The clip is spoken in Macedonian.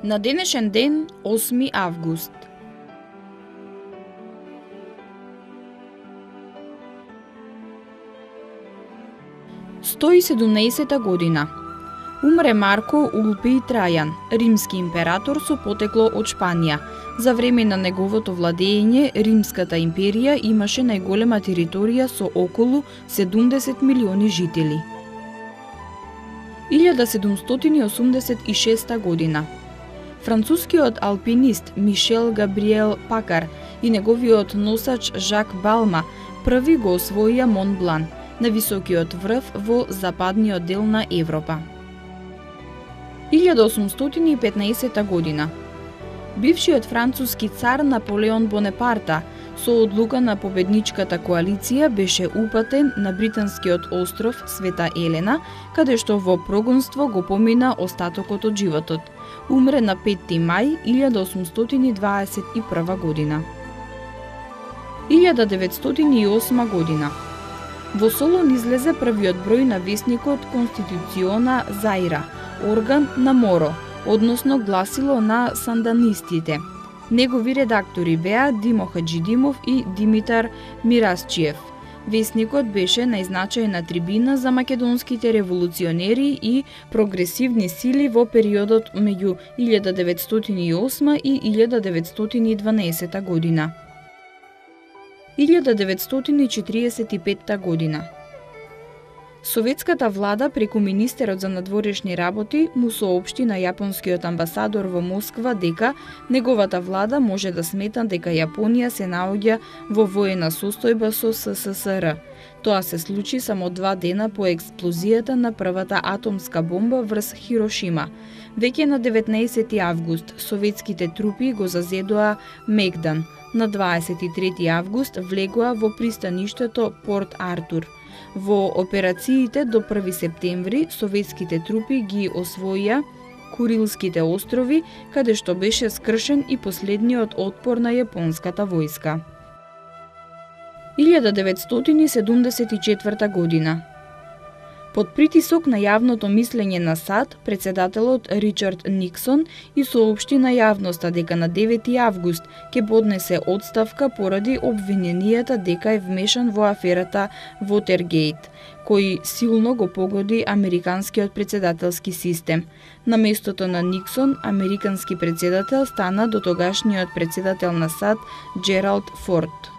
На денешен ден, 8 август. Стои 17 година. Умре Марко Улпий Трајан, римски император со потекло од Шпанија. За време на неговото владење, Римската империја имаше најголема територија со околу 70 милиони жители. 1786 година. Францускиот алпинист Мишел Габриел Пакар и неговиот носач Жак Балма први го освоија Мон Блан, највисокиот врв во западниот дел на Европа. 1815 година. Бившиот француски цар Наполеон Бонапарта со одлука на победничката коалиција беше упатен на британскиот остров Света Елена, каде што во прогонство го помина остатокот од животот. Умре на 5 мај 1821 година. 1908 година. Во Солун излезе првиот број на весникот Конституциона Заира, орган на Моро, односно гласило на санданистите. Негови редактори беа Димо Хаджидимов и Димитар Мирасчиев. Весникот беше најзначајна трибина за македонските револуционери и прогресивни сили во периодот меѓу 1908 и 1912 година. 1945 година. Советската влада преку министерот за надворешни работи му соопшти на јапонскиот амбасадор во Москва дека неговата влада може да смета дека Јапонија се наоѓа во воена состојба со СССР. Тоа се случи само 2 дена по експлозијата на првата атомска бомба врз Хирошима. Веќе на 19 август советските трупи го зазедоа Мегдан. На 23 август влегоа во пристаништето Порт Артур. Во операциите до 1 септември советските трупи ги освоија Курилските острови, каде што беше скршен и последниот отпор на јапонската војска. 1974 година. Под притисок на јавното мислење на САД, председателот Ричард Никсон и соопшти на јавноста дека на 9 август ќе поднесе одставка поради обвиненијата дека е вмешан во аферата Вотергейт, кој силно го погоди американскиот председателски систем. На местото на Никсон, американски председател стана дотогашниот председател на САД Джералд Форд.